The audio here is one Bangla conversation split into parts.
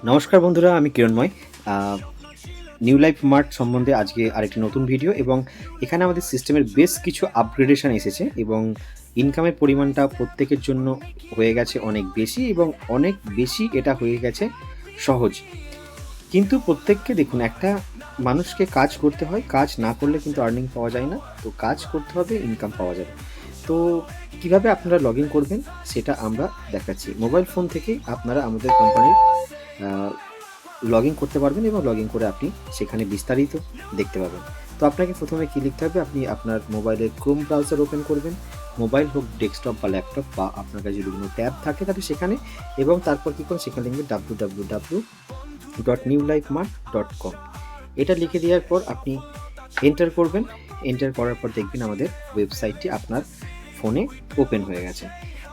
নমস্কার বন্ধুরা, আমি কিরণময়। নিউ লাইফ মার্ট সম্বন্ধে আজকে আরেকটি নতুন ভিডিও, এবং এখানে আমাদের সিস্টেমের বেশ কিছু আপগ্রেডেশন এসেছে এবং ইনকামের পরিমাণটা প্রত্যেকের জন্য হয়ে গেছে অনেক বেশি, এবং অনেক বেশি এটা হয়ে গেছে সহজ। কিন্তু প্রত্যেককে দেখুন, একটা মানুষকে কাজ করতে হয়, কাজ না করলে কিন্তু আর্নিং পাওয়া যায় না। তো কাজ করতে হবে, ইনকাম পাওয়া যাবে। তো কিভাবে আপনারা লগ ইন করবেন সেটা আমরা দেখাচ্ছি। মোবাইল ফোন থেকেই আপনারা আমাদের কোম্পানির লগ ইন করতে পারবেন, এবং লগ ইন করে আপনি সেখানে বিস্তারিত দেখতে পাবেন। তো আপনাকে প্রথমে কী লিখতে হবে, আপনি আপনার মোবাইলের ক্রোম ব্রাউজার ওপেন করবেন, মোবাইল হোক, ডেস্কটপ বা ল্যাপটপ, বা আপনার কাছে যদি কোনো ট্যাব থাকে তাহলে সেখানে, এবং তারপর কী করুন, সেখানে লিখবেন www.newlifemart.com। এটা লিখে দেওয়ার পর আপনি এন্টার করবেন। এন্টার করার পর দেখবেন আমাদের ওয়েবসাইটটি আপনার ফোনে ওপেন হয়ে গেছে।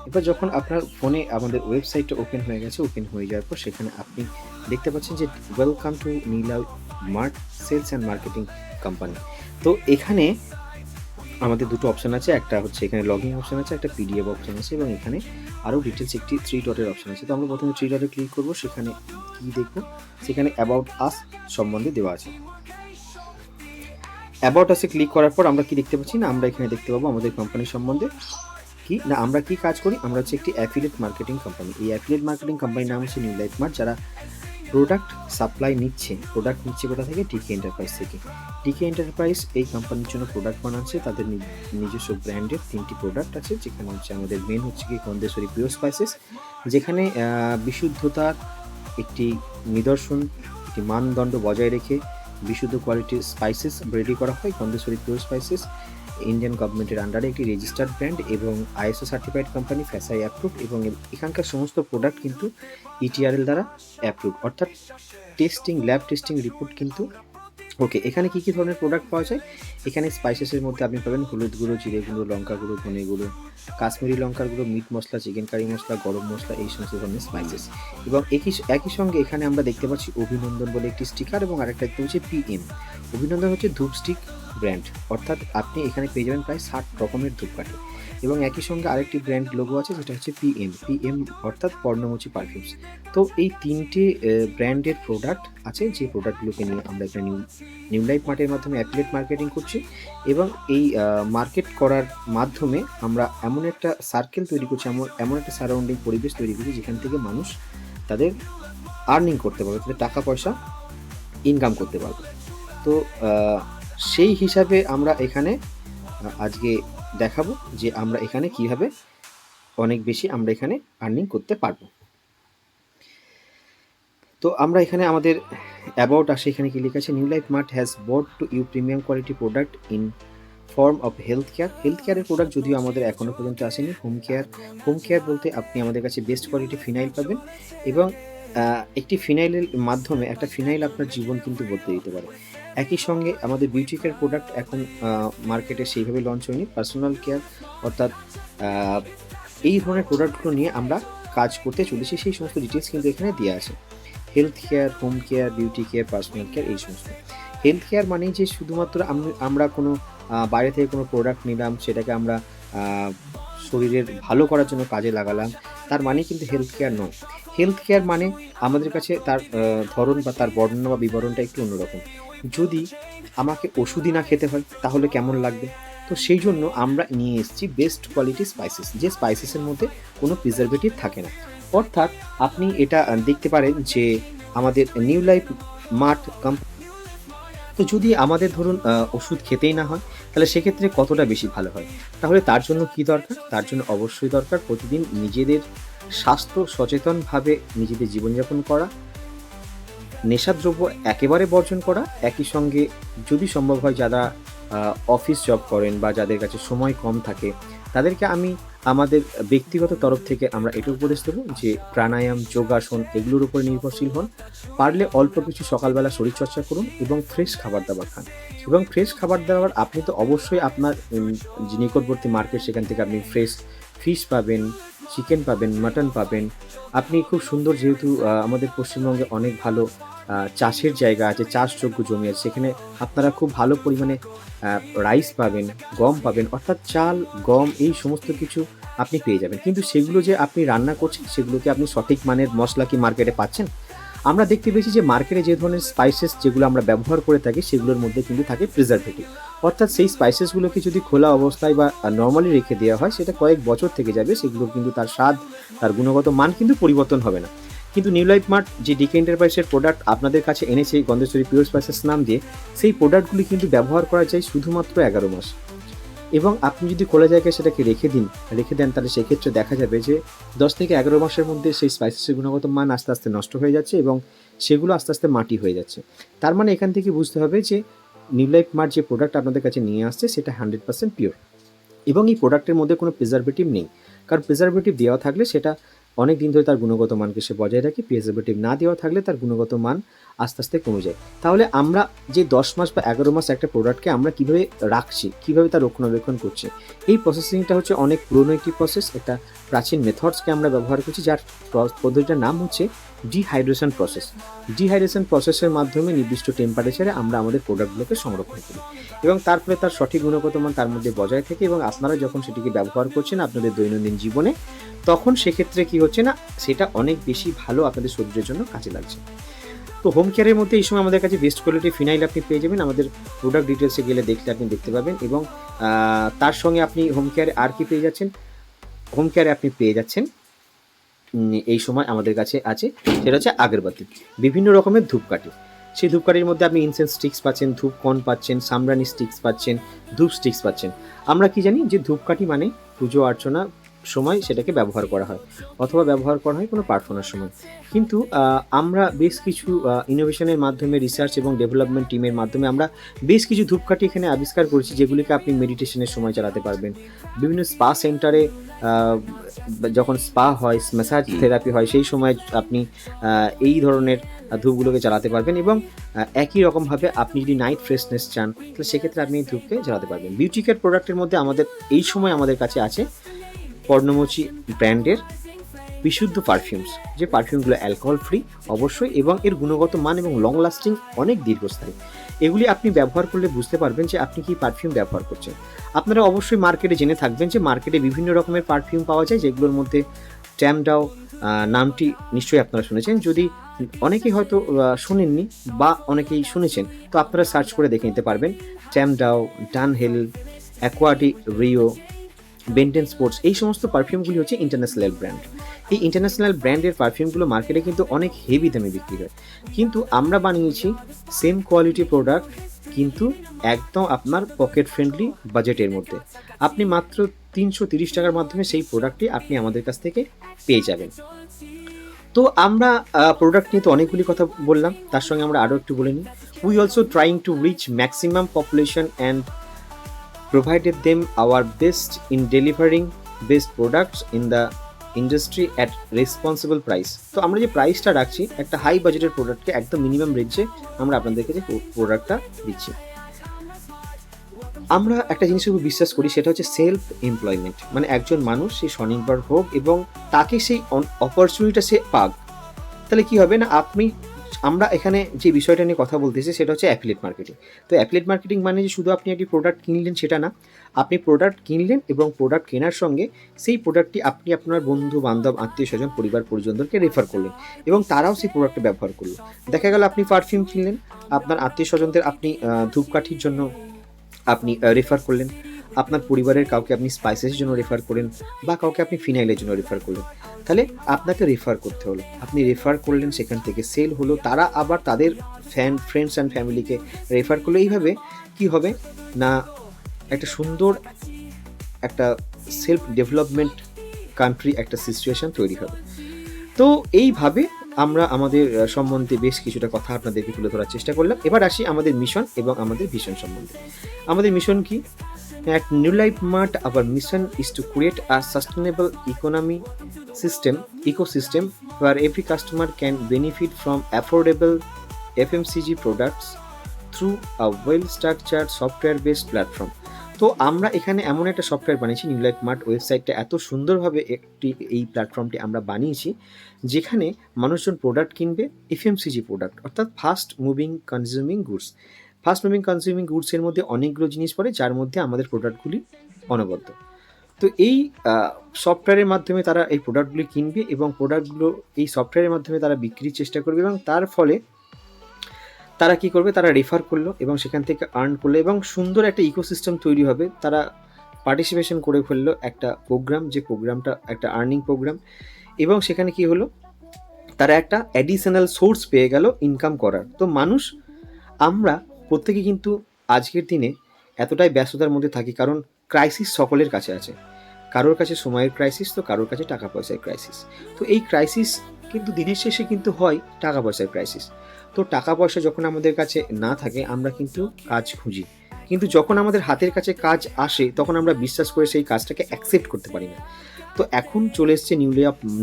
এবার যখন আপনার ফোনে আমাদের ওয়েবসাইটটা ওপেন হয়ে গেছে, ওপেন হয়ে যাওয়ার পর সেখানে আপনি দেখতে পাচ্ছেন যে welcome to New Life Mart sales and marketing company. তো এখানে আমাদের দুটো অপশান আছে, একটা হচ্ছে এখানে লগ ইন অপশান আছে, একটা পিডিএফ অপশান আছে, এবং এখানে আরও ডিটেলস একটি 3 ডটের অপশান আছে। তো আমরা প্রথমে 3 ডটে ক্লিক করবো। সেখানে কী দেখবো, সেখানে অ্যাবাউট আস সম্বন্ধে দেওয়া আছে। অ্যাবাউট আসে ক্লিক করার পর আমরা কি দেখতে পাচ্ছি না, আমরা এখানে দেখতে পাবো আমাদের কোম্পানি সম্বন্ধে কি না, আমরা কি কাজ করি। আমরা হচ্ছে একটি অ্যাফিলিয়েট মার্কেটিং কোম্পানি। এই অ্যাফিলিয়েট মার্কেটিং কোম্পানির নাম হচ্ছে নিউ লাইফ মার্ট, যারা প্রোডাক্ট প্রোডাক্ট নিচ্ছে কোথা থেকে, টিকে এন্টারপ্রাইজ থেকে। টিকে এন্টারপ্রাইজ এই কোম্পানির জন্য প্রোডাক্ট বানাচ্ছে। তাদের নিজস্ব ব্র্যান্ডের 3টি প্রোডাক্ট আছে, যেখানে হচ্ছে আমাদের মেন হচ্ছে কি খন্দেশ্বরী পিওর স্পাইসেস, যেখানে বিশুদ্ধতার একটি নিদর্শন, একটি মানদণ্ড বজায় রেখে বিশুদ্ধ কোয়ালিটির স্পাইসেস রেডি করা হয়। খন্দেশ্বরী পিওর স্পাইসেস ইন্ডিয়ান গভর্নমেন্টের আন্ডারে একটি রেজিস্টার্ড ব্র্যান্ড এবং ISO certified company, FSSAI approve, এবং এখানকার সমস্ত প্রোডাক্ট কিন্তু ইটিআরএল দ্বারা অ্যাপ্রুভ, অর্থাৎ ল্যাব টেস্টিং রিপোর্ট কিন্তু ওকে। এখানে কী কী ধরনের প্রোডাক্ট পাওয়া যায়, এখানে স্পাইসেসের মধ্যে আপনি পাবেন হলুদ গুঁড়ো, জিরে গুঁড়ো, লঙ্কা গুঁড়ো, ধনে গুঁড়ো, কাশ্মীরি লঙ্কার গুঁড়ো, মিট মশলা, চিকেন কারি মশলা, গরম মশলা, এই সমস্ত ধরনের স্পাইসেস। এবং একই সঙ্গে এখানে আমরা দেখতে পাচ্ছি অভিনন্দন বলে একটি স্টিকার, এবং আরেকটা দেখতে পাচ্ছি পিএম। অভিনন্দন হচ্ছে ধূপ স্টিক ব্র্যান্ড, অর্থাৎ আপনি এখানে পেয়ে যাবেন প্রায় 60 রকমের ধূপকাঠি। এবং একই সঙ্গে আরেকটি ব্র্যান্ড লোগো আছে, যেটা হচ্ছে পিএম অর্থাৎ পর্ণমোচী পারফিউমস। তো এই 3টে ব্র্যান্ডের প্রোডাক্ট আছে, যে প্রোডাক্টগুলোকে নিয়ে আমরা এখানে নিউ লাইফ মার্টের মাধ্যমে অ্যাফিলিয়েট মার্কেটিং করছি। এবং এই মার্কেট করার মাধ্যমে আমরা এমন একটা সার্কেল তৈরি করছি, এমন একটা সারাউন্ডিং পরিবেশ তৈরি করছি, যেখান থেকে মানুষ তাদের আর্নিং করতে পারবে, তাদের টাকা পয়সা ইনকাম করতে পারবে। তো সেই হিসাবে আমরা এখানে আজকে দেখাবো যে আমরা এখানে কিভাবে অনেক বেশি আমরা এখানে আর্নিং করতে পারবো। তো আমরা এখানে আমাদের অ্যাবাউট আসে, এখানে কি লেখা আছে, New Life Mart has brought to you premium quality product in form of health কেয়ারের প্রোডাক্ট যদিও আমাদের এখনও পর্যন্ত আসেনি। হোম কেয়ার বলতে আপনি আমাদের কাছে বেস্ট কোয়ালিটি ফিনাইল পাবেন, এবং একটি ফিনাইলের মাধ্যমে একটা ফিনাইল আপনার জীবন কিন্তু বদলে দিতে পারে। একই সঙ্গে আমাদের বিউটি কেয়ার প্রোডাক্ট এখন মার্কেটে সেইভাবে লঞ্চ হয়নি। পার্সোনাল কেয়ার অর্থাৎ এই ধরনের প্রোডাক্টগুলো নিয়ে আমরা কাজ করতে চলেছি, সেই সমস্ত ডিটেলস কিন্তু এখানে দেওয়া আছে। Health care, home care, beauty care, personal care, এই সমস্ত। হেলথ কেয়ার মানেই যে শুধুমাত্র আমরা কোনো বাইরে থেকে কোনো প্রোডাক্ট নিলাম, সেটাকে আমরা শরীরের ভালো করার জন্য কাজে লাগালাম, তার মানে কিন্তু হেলথ কেয়ার নয়। হেলথ কেয়ার মানে আমাদের কাছে তার ধরন বা তার বর্ণনা বা বিবরণটা একটু অন্যরকম। যদি আমাকে ওষুধই না খেতে হয় তাহলে কেমন লাগবে? তো সেই জন্য আমরা নিয়ে এসেছি বেস্ট কোয়ালিটি স্পাইসেস, যে স্পাইসেসের মধ্যে কোনো প্রিজারভেটিভ থাকে না। অর্থাৎ আপনি এটা দেখতে পারেন যে আমাদের নিউ লাইফ মার্ট তো যদি আমাদের ধরুন ওষুধ খেতেই না হয়, তাহলে সেক্ষেত্রে কতটা বেশি ভালো হয়? তাহলে তার জন্য কি দরকার? তার জন্য অবশ্যই দরকার প্রতিদিন নিজেদের স্বাস্থ্য সচেতনভাবে নিজেদের জীবনযাপন করা, নেশাদ্রব্য একেবারে বর্জন করা। একই সঙ্গে যদি সম্ভব হয়, যারা অফিস জব করেন বা যাদের কাছে সময় কম থাকে, তাদেরকে আমি আমাদের ব্যক্তিগত তরফ থেকে আমরা এটা উপদেশ দেবো যে প্রাণায়াম, যোগাসন এগুলোর উপরে নির্ভরশীল হন। পারলে অল্প কিছু সকালবেলা শরীরচর্চা করুন, এবং ফ্রেশ খাবার-দাবার খান। এবং ফ্রেশ খাবার-দাবার আপনি তো অবশ্যই আপনার যে নিকটবর্তী মার্কেট, সেখান থেকে আপনি ফ্রেশ ফিশ পাবেন, চিকেন পাবেন, মাটন পাবেন। আপনি খুব সুন্দর, যেহেতু আমাদের পশ্চিমবঙ্গে অনেক ভালো চাষের জায়গা আছে, চাষযোগ্য জমি আছে, সেখানে আপনারা খুব ভালো পরিমাণে রাইস পাবেন, গম পাবেন, অর্থাৎ চাল, গম এই সমস্ত কিছু আপনি পেয়ে যাবেন। কিন্তু সেগুলো যে আপনি রান্না করছেন, সেগুলোকে আপনি সঠিক মানের মশলা কি মার্কেটে পাচ্ছেন? আমরা দেখতে পেয়েছি যে মার্কেটে যে ধরনের স্পাইসেস যেগুলো আমরা ব্যবহার করে থাকি সেগুলোর মধ্যে কিন্তু থাকে প্রিজারভেটিভ, অর্থাৎ সেই স্পাইসেসগুলোকে যদি খোলা অবস্থায় বা নর্মালি রেখে দেওয়া হয় সেটা কয়েক বছর থেকে যাবে, সেগুলো কিন্তু তার স্বাদ, তার গুণগত মান কিন্তু পরিবর্তন হবে না। কিন্তু নিউ লাইফ মার্ট যে ডিকে এন্টারপ্রাইজের প্রোডাক্ট আপনাদের কাছে এনেছে গন্ধেশ্বরী পিওর স্পাইসেস নাম দিয়ে, সেই প্রোডাক্টগুলি কিন্তু ব্যবহার করা যায় শুধুমাত্র 11 মাস। এবং আপনি যদি খোলা জায়গায় সেটাকে রেখে দেন তাহলে সেক্ষেত্রে দেখা যাবে যে 10 থেকে 11 মাসের মধ্যে সেই স্পাইসেসের গুণগত মান আস্তে আস্তে নষ্ট হয়ে যাচ্ছে এবং সেগুলো আস্তে আস্তে মাটি হয়ে যাচ্ছে। তার মানে এখান থেকে বুঝতে হবে যে নিউ লাইফ মার্ট যে প্রোডাক্ট আপনাদের কাছে নিয়ে আসছে সেটা 100% পিওর এবং এই প্রোডাক্টের মধ্যে কোনো প্রিজারভেটিভ নেই। কারণ প্রিজারভেটিভ দেওয়া থাকলে সেটা অনেক দিন ধরে তার গুণগত মানকে সে বজায় রাখে, প্রিজারভেটিভ না দেওয়া থাকলে তার গুণগত মান আস্তে আস্তে কমে যায়। তাহলে আমরা যে 10 মাস বা 11 মাস একটা প্রোডাক্টকে আমরা কীভাবে রাখছি, কীভাবে তার রক্ষণাবেক্ষণ করছি, এই প্রসেসিংটা হচ্ছে অনেক পুরনো একটি প্রসেস, একটা প্রাচীন মেথডসকে আমরা ব্যবহার করছি, যার পদ্ধতিটার নাম হচ্ছে ডিহাইড্রেশন প্রসেস। ডিহাইড্রেশন প্রসেসের মাধ্যমে নির্দিষ্ট টেম্পারেচারে আমরা আমাদের প্রোডাক্টগুলোকে সংরক্ষণ করি এবং তারপরে তার সঠিক গুণগত মান তার মধ্যে বজায় থাকে এবং আপনারা যখন সেটিকে ব্যবহার করছেন আপনাদের দৈনন্দিন জীবনে, তখন সেক্ষেত্রে কি হচ্ছে না, সেটা অনেক বেশি ভালো আপনাদের শরীরের জন্য কাজে লাগছে। তো হোম কেয়ারের মধ্যে এই সময় আমাদের কাছে বেস্ট কোয়ালিটির ফিনাইল আপনি পেয়ে যাবেন, আমাদের প্রোডাক্ট ডিটেলসে গেলে দেখলে আপনি দেখতে পাবেন। এবং তার সঙ্গে আপনি হোম কেয়ারে আর কি পেয়ে যাচ্ছেন, হোম কেয়ারে আপনি পেয়ে যাচ্ছেন এই সময় আমাদের কাছে আছে সেটা হচ্ছে আগরবাতি, বিভিন্ন রকমের ধূপকাঠি। সেই ধূপকাঠির মধ্যে আপনি ইনসেন্স স্টিক্স পাচ্ছেন, ধূপকণ পাচ্ছেন, সামরানি স্টিক্স পাচ্ছেন, ধূপ স্টিক্স পাচ্ছেন। আমরা কি জানি যে ধূপকাঠি মানে পুজো অর্চনা সময় সেটাকে ব্যবহার করা হয় অথবা ব্যবহার করা হয় কোনো প্রার্থনার সময়। কিন্তু আমরা বেশ কিছু ইনোভেশনের মাধ্যমে, রিসার্চ এবং ডেভেলপমেন্ট টিমের মাধ্যমে আমরা বেশ কিছু ধূপকাঠি এখানে আবিষ্কার করেছি যেগুলিকে আপনি মেডিটেশনের সময় চালাতে পারবেন। বিভিন্ন স্পা সেন্টারে যখন স্পা হয়, ম্যাসাজ থেরাপি হয়, সেই সময় আপনি এই ধরনের ধূপগুলোকে জ্বালাতে পারবেন এবং একই রকমভাবে আপনি যদি নাইট ফ্রেশনেস চান তাহলে সেক্ষেত্রে আপনি এই ধূপকে জ্বালাতে পারবেন। বিউটি কেয়ার প্রোডাক্টের মধ্যে আমাদের এই সময় আমাদের কাছে আছে পর্ণমোচী ব্র্যান্ডের বিশুদ্ধ পারফিউমস, যে পারফিউমগুলো অ্যালকোহল ফ্রি অবশ্যই এবং এর গুণগত মান এবং লং লাস্টিং অনেক দীর্ঘস্থায়ী। এগুলি আপনি ব্যবহার করলে বুঝতে পারবেন যে আপনি কি পারফিউম ব্যবহার করছেন। আপনারা অবশ্যই মার্কেটে জেনে থাকবেন যে মার্কেটে বিভিন্ন রকমের পারফিউম পাওয়া যায়, যেগুলোর মধ্যে ট্যামডাও নামটি নিশ্চয়ই আপনারা শুনেছেন। যদি অনেকেই হয়তো শোনেননি বা অনেকেই শুনেছেন তো আপনারা সার্চ করে দেখে নিতে পারবেন। ট্যামডাও, ডানহেল, অ্যাকোয়াডি, রিও, বেন্টেন স্পোর্টস, এই সমস্ত পারফিউমগুলি হচ্ছে ইন্টারন্যাশনাল ব্র্যান্ড। এই ইন্টারন্যাশনাল ব্র্যান্ডের পারফিউমগুলো মার্কেটে কিন্তু অনেক হেভি দামে বিক্রি হয়, কিন্তু আমরা বানিয়েছি সেম কোয়ালিটি প্রোডাক্ট কিন্তু একদম আপনার পকেট ফ্রেন্ডলি বাজেটের মধ্যে। আপনি মাত্র 330 টাকার মাধ্যমে সেই প্রোডাক্টটি আপনি আমাদের কাছ থেকে পেয়ে যাবেন। তো আমরা প্রোডাক্ট নিয়ে তো অনেকগুলি কথা বললাম, তার সঙ্গে আমরা আরও একটু বলে নিই। We also trying to reach maximum population and provided them our best in delivering best products in the industry at responsible price। তো আমরা যে প্রাইসটা রাখছি একটা হাই বাজেটের প্রোডাক্টকে একদম মিনিমাম রেঞ্জে আমরা আপনাদেরকে যে প্রোডাক্টটা দিচ্ছি। আমরা একটা জিনিসের উপর বিশ্বাস করি সেটা হচ্ছে সেলফ এমপ্লয়মেন্ট, মানে একজন মানুষ সে স্বনির্ভর হোক এবং তাকে সেই অপরচুনিটিটা সে পাক। তাহলে কি হবে না, আমরা এখানে যে বিষয়টা নিয়ে কথা বলতেছি সেটা হচ্ছে অ্যাফিলিয়েট মার্কেটিং। তো অ্যাফিলিয়েট মার্কেটিং মানে যে শুধু আপনি একটি প্রোডাক্ট কিনলেন সেটা না, আপনি প্রোডাক্ট কিনলেন এবং প্রোডাক্ট কেনার সঙ্গে সেই প্রোডাক্টটি আপনি আপনার বন্ধু বান্ধব, আত্মীয় স্বজন, পরিবার পরিজনদেরকে রেফার করলেন এবং তারাও সেই প্রোডাক্টটা ব্যবহার করলো। দেখা গেল আপনি পারফিউম কিনলেন, আপনার আত্মীয় স্বজনদের আপনি ধূপকাঠির জন্য আপনি রেফার করলেন, আপনার পরিবারের কাউকে আপনি স্পাইসেসের জন্য রেফার করেন বা কাউকে আপনি ফিনাইলের জন্য রেফার করলেন। তাহলে আপনাকে রেফার করতে হলো, আপনি রেফার করলেন, সেখান থেকে সেল হলো, তারা আবার তাদের ফ্রেন্ডস অ্যান্ড ফ্যামিলিকে রেফার করলো। এইভাবে কি হবে না, একটা সুন্দর একটা সেলফ ডেভেলপমেন্ট কান্ট্রি একটা সিচুয়েশান তৈরি হবে। তো এইভাবে আমরা আমাদের সম্বন্ধে বেশ কিছুটা কথা আপনাদেরকে তুলে ধরার চেষ্টা করলাম। এবার আসি আমাদের মিশন এবং আমাদের ভিশন সম্বন্ধে। আমাদের মিশন কি? At New Life Mart, our mission is to create a sustainable ecosystem where every customer can benefit from affordable FMCG products through a well-structured software-based platform. তো আমরা এখানে এমন একটা সফটওয়্যার বানিয়েছি, নিউ লাইফ মার্ট ওয়েবসাইটটা এত সুন্দরভাবে এই প্ল্যাটফর্মটি আমরা বানিয়েছি যেখানে মানুষজন প্রোডাক্ট কিনবে, এফএমসিজি প্রোডাক্ট অর্থাৎ ফাস্ট মুভিং কনজিউমিং গুডসের মধ্যে অনেকগুলো জিনিস পড়ে যার মধ্যে আমাদের প্রোডাক্টগুলি অনবদ্য। তো এই সফটওয়্যারের মাধ্যমে তারা এই প্রোডাক্টগুলি কিনবে এবং প্রোডাক্টগুলো এই সফটওয়্যারের মাধ্যমে তারা বিক্রির চেষ্টা করবে এবং তার ফলে তারা কী করবে, তারা রেফার করলো এবং সেখান থেকে আর্ন করলো এবং সুন্দর একটা ইকোসিস্টেম তৈরি হবে। তারা পার্টিসিপেশন করে ফেললো একটা প্রোগ্রাম, যে প্রোগ্রামটা একটা আর্নিং প্রোগ্রাম, এবং সেখানে কি হলো, তারা একটা অ্যাডিশনাল সোর্স পেয়ে গেল ইনকাম করার। তো মানুষ, আমরা প্রত্যেকে কিন্তু আজকের দিনে এতটাই ব্যস্ততার মধ্যে থাকি, কারণ ক্রাইসিস সকলের কাছে আছে। কারোর কাছে সময়ের ক্রাইসিস, তো কারোর কাছে টাকা পয়সার ক্রাইসিস। তো এই ক্রাইসিস কিন্তু দিনের শেষে কিন্তু হয় টাকা পয়সার ক্রাইসিস। তো টাকা পয়সা যখন আমাদের কাছে না থাকে আমরা কিন্তু কাজ খুঁজি, কিন্তু যখন আমাদের হাতের কাছে কাজ আসে তখন আমরা বিশ্বাস করে সেই কাজটাকে অ্যাকসেপ্ট করতে পারি না। তো এখন চলে এসছে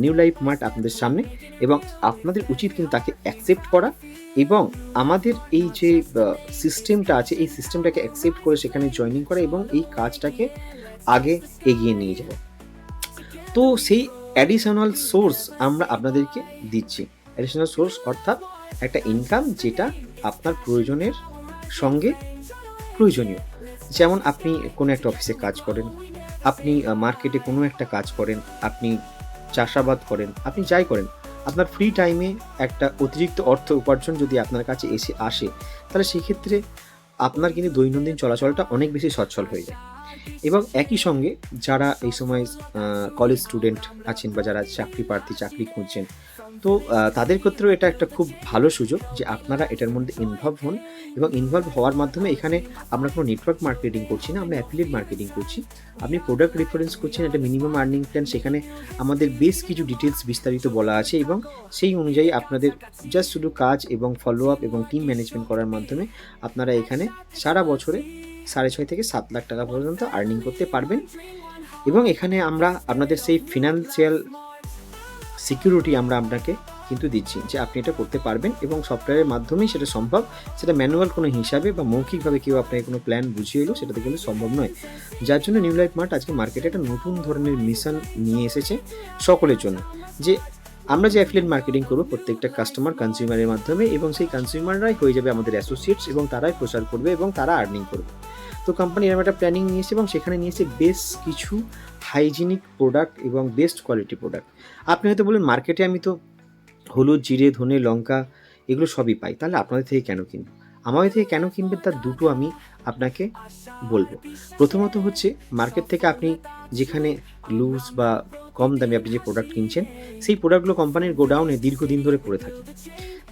নিউ লাইফ মার্ট আপনাদের সামনে, এবং আপনাদের উচিত কিন্তু তাকে অ্যাকসেপ্ট করা এবং আমাদের এই যে সিস্টেমটা আছে এই সিস্টেমটাকে অ্যাকসেপ্ট করে সেখানে জয়েনিং করা এবং এই কাজটাকে আগে এগিয়ে নিয়ে যাওয়া। তো সেই অ্যাডিশনাল সোর্স আমরা আপনাদেরকে দিচ্ছি। অ্যাডিশনাল সোর্স অর্থাৎ একটা ইনকাম যেটা আপনার প্রয়োজনের সঙ্গে প্রয়োজনীয়। যেমন আপনি কোনো একটা অফিসে কাজ করেন, আপনি মার্কেটে কোনো একটা কাজ করেন, আপনি চাষাবাদ করেন, আপনি যাই করেন, আপনার ফ্রি টাইমে একটা অতিরিক্ত অর্থ উপার্জন যদি আপনার কাছে আসে, তাহলে সেক্ষেত্রে আপনার কিন্তু দৈনন্দিন চলাচলটা অনেক বেশি সচ্ছল হয়ে যায়। এবং একই সঙ্গে যারা এই সময় কলেজ স্টুডেন্ট আছেন বা যারা চাকরি প্রার্থী, চাকরি খুঁজছেন, তো তাদের ক্ষেত্রেও এটা একটা খুব ভালো সুযোগ যে আপনারা এটার মধ্যে ইনভলভ হন, এবং ইনভলভ হওয়ার মাধ্যমে এখানে আমরা কোনো নেটওয়ার্ক মার্কেটিং করছি না, আমরা অ্যাফিলিয়েট মার্কেটিং করছি। আপনি প্রোডাক্ট রেফারেন্স করছেন, একটা মিনিমাম আর্নিং প্ল্যান, সেখানে আমাদের বেশ কিছু ডিটেলস বিস্তারিত বলা আছে, এবং সেই অনুযায়ী আপনাদের জাস্ট শুধু কাজ এবং ফলো আপ এবং টিম ম্যানেজমেন্ট করার মাধ্যমে আপনারা এখানে সারা বছরে 6.5 থেকে 7 লাখ টাকা পর্যন্ত আর্নিং করতে পারবেন। এবং এখানে আমরা আপনাদের সেই ফিনান্সিয়াল সিকিউরিটি আমরা আপনাকে কিন্তু দিচ্ছি যে আপনি এটা করতে পারবেন, এবং সফটওয়্যারের মাধ্যমেই সেটা সম্ভব। সেটা ম্যানুয়াল কোনো হিসাবে বা মৌখিকভাবে কেউ আপনাকে কোনো প্ল্যান বুঝিয়ে এলো সেটাতে কিন্তু সম্ভব নয়। যার জন্য নিউ লাইফ মার্ট আজকে মার্কেটে একটা নতুন ধরনের মিশন নিয়ে এসেছে সকলের জন্য, যে আমরা যে অ্যাফিলিয়েট মার্কেটিং করবো প্রত্যেকটা কাস্টমার কনজিউমারের মাধ্যমে, এবং সেই কনজিউমাররাই হয়ে যাবে আমাদের অ্যাসোসিয়েটস এবং তারাই প্রচার করবে এবং তারা আর্নিং করবে। তো কোম্পানি এরকম একটা প্ল্যানিং নিয়েছে এবং সেখানে নিয়েছে বেশ কিছু হাইজিনিক প্রোডাক্ট এবং বেস্ট কোয়ালিটি প্রোডাক্ট। আপনি হয়তো বললেন মার্কেটে আমি তো হলুদ, জিরে, ধনে, লঙ্কা এগুলো সবই পাই, তাহলে আপনাদের থেকে কেন কিনবো? আমাদের থেকে কেন কিনবেন তার দুটো আমি আপনাকে বলবো। প্রথমত হচ্ছে, মার্কেট থেকে আপনি যেখানে লুজ বা কম দামে আপনি যে প্রোডাক্ট কিনছেন, সেই প্রোডাক্টগুলো কোম্পানির গোডাউনে দীর্ঘদিন ধরে পড়ে থাকে।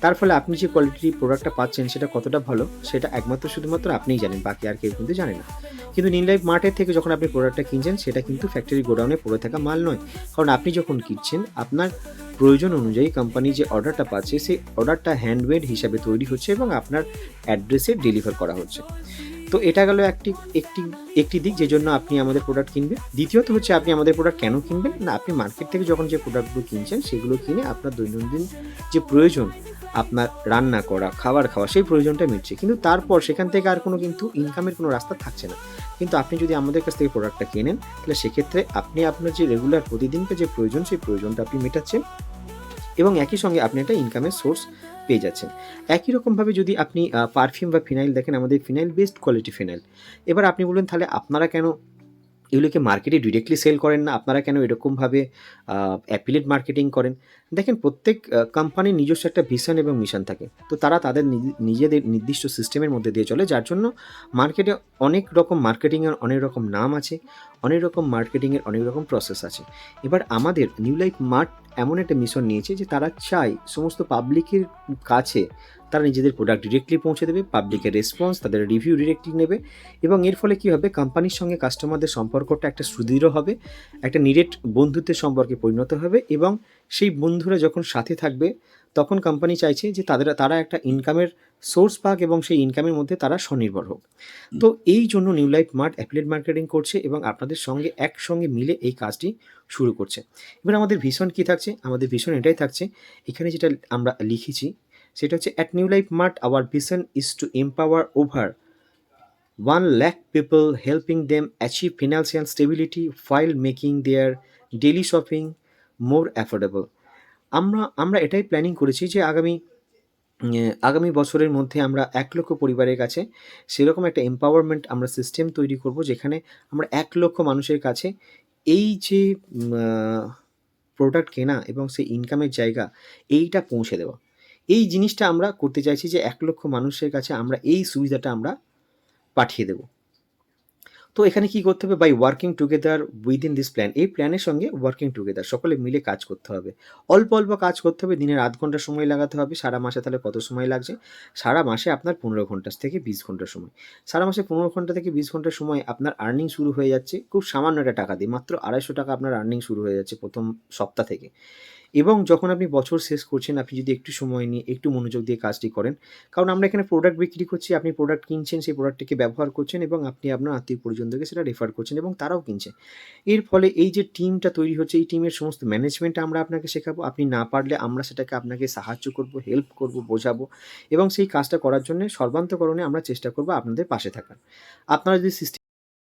তার ফলে আপনি যে কোয়ালিটির প্রোডাক্টটা পাচ্ছেন সেটা কতটা ভালো সেটা একমাত্র শুধুমাত্র আপনিই জানেন, বাকি আর কেউ কিন্তু জানে না। কিন্তু নিউ লাইফ মার্টের থেকে যখন আপনি প্রোডাক্টটা কিনছেন সেটা কিন্তু ফ্যাক্টরি গোডাউনে পড়ে থাকা মাল নয়, কারণ আপনি যখন কিনছেন আপনার প্রয়োজন অনুযায়ী কোম্পানি যে অর্ডারটা পাচ্ছে সেই অর্ডারটা হ্যান্ডমেড হিসাবে তৈরি হচ্ছে এবং আপনার অ্যাড্রেসে ডেলিভার করা হচ্ছে। তো এটা গেল একটি একটি একটি দিক যে জন্য আপনি আমাদের প্রোডাক্ট কিনবেন। দ্বিতীয়ত হচ্ছে, আপনি আমাদের প্রোডাক্ট কেন কিনবেন না, আপনি মার্কেট থেকে যখন যে প্রোডাক্টগুলো কিনছেন সেগুলো কিনে আপনার দৈনন্দিন যে প্রয়োজন, আপনার রান্না করা, খাবার খাওয়া, সেই প্রয়োজনটা মিটছে, কিন্তু তারপর সেখান থেকে আর কোনো কিন্তু ইনকামের কোনো রাস্তা থাকছে না। কিন্তু আপনি যদি আমাদের কাছ থেকে প্রোডাক্টটা কেনেন তাহলে সেক্ষেত্রে আপনি আপনার যে রেগুলার প্রতিদিনকে যে প্রয়োজন সেই প্রয়োজনটা আপনি মেটাচ্ছেন, এবং একই সঙ্গে আপনি একটা ইনকামের সোর্স পেয়ে যাচ্ছেন। একই রকমভাবে যদি আপনি পারফিউম বা ফিনাইল দেখেন, আমাদের ফিনাইল বেস্ট কোয়ালিটি ফিনাইল। এবার আপনি বলবেন তাহলে আপনারা কেন এগুলোকে মার্কেটে ডিরেক্টলি সেল করেন না, আপনারা কেন এরকমভাবে অ্যাফিলিয়েট মার্কেটিং করেন? দেখেন, প্রত্যেক কোম্পানির নিজস্ব একটা ভিশন এবং মিশন থাকে। তো তারা তাদের নিজেদের নির্দিষ্ট সিস্টেমের মধ্যে দিয়ে চলে, যার জন্য মার্কেটে অনেক রকম মার্কেটিংয়ের অনেক রকম নাম আছে, অনেক রকম মার্কেটিংয়ের অনেক রকম প্রসেস আছে। এবার আমাদের নিউ লাইফ মার্ট এমন একটা মিশন নিয়েছে যে তারা চায় সমস্ত পাবলিকের কাছে তারা নিজেদের প্রোডাক্ট ডিরেক্টলি পৌঁছে দেবে, পাবলিকের রেসপন্স, তাদের রিভিউ ডিরেক্টলি নেবে, এবং এর ফলে কী হবে, কোম্পানির সঙ্গে কাস্টমারদের সম্পর্কটা একটা সুদৃঢ় হবে, একটা নিরেট বন্ধুত্বের সম্পর্কে পরিণত হবে, এবং সেই বন্ধুরা যখন সাথে থাকবে তখন কোম্পানি চাইছে যে তারা একটা ইনকামের সোর্স পাক এবং সেই ইনকামের মধ্যে তারা স্বনির্ভর হোক। তো এই জন্য new Life mart affiliate marketing করছে এবং আপনাদের সঙ্গে একসঙ্গে মিলে এই কাজটি শুরু করছে। এবার আমাদের ভিশন কী থাকছে? আমাদের ভিশন এটাই থাকছে, এখানে যেটা আমরা লিখেছি সেটা হচ্ছে, at new Life mart hour vision is two empower over 1 lakh people, helping them achieve financial stability while making their daily shopping more affordable. আমরা এটাই প্ল্যানিং করেছি যে আগামী বছরের মধ্যে আমরা 1 লক্ষ পরিবারের কাছে সেরকম একটা এম্পাওয়ারমেন্ট আমরা সিস্টেম তৈরি করব, যেখানে আমরা 1 লক্ষ মানুষের কাছে এই যে প্রোডাক্ট কেনা এবং সেই ইনকামের জায়গা এইটা পৌঁছে দেওয়া। এই জিনিসটা আমরা করতে চাইছি যে ১,০০,০০০ মানুষের কাছে আমরা এই সুবিধাটা আমরা পাঠিয়ে দেব। তো এখানে কি করতে হবে? By working together within this plan. এই প্ল্যানের সঙ্গে ওয়ার্কিং টুগেদার সকলে মিলে কাজ করতে হবে। অল্প, অল্প কাজ করতে হবে। দিনের ০.৫ ঘন্টা সময় লাগাতে হবে। সারা মাসে তাহলে কত সময় লাগছে? সারা মাসে আপনার ১৫ ঘন্টা থেকে ২০ ঘন্টা সময়। সারা মাসে ১৫ ঘন্টা থেকে ২০ ঘন্টা সময় আপনার আর্নিং শুরু হয়ে যাচ্ছে খুব সামান্য একটা টাকা দিয়ে। মাত্র ৳২৫০ আপনার আর্নিং শুরু হয়ে যাচ্ছে ১ম সপ্তাহ থেকে। এবং যখন আপনি বছর শেষ করছেন, আপনি যদি একটু সময় নিয়ে একটু মনোযোগ দিয়ে কাজটি করেন, কারণ আমরা এখানে প্রোডাক্ট বিক্রি করছি, আপনি প্রোডাক্ট কিনছেন, সেই প্রোডাক্টটিকে ব্যবহার করছেন এবং আপনি আপনার আত্মীয়-পরিজনদেরকে সেটা রেফার করছেন এবং তারাও কিনছে। এর ফলে এই যে টিমটা তৈরি হচ্ছে, এই টিমের সমস্ত ম্যানেজমেন্ট আমরা আপনাকে শেখাবো। আপনি না পারলে আমরা সেটাকে আপনাকে সাহায্য করব, হেল্প করব, বোঝাবো এবং সেই কাজটা করার জন্যে সর্বান্তকরণে আমরা চেষ্টা করব আপনাদের পাশে থাকার। আপনারা যদি সিস্টেম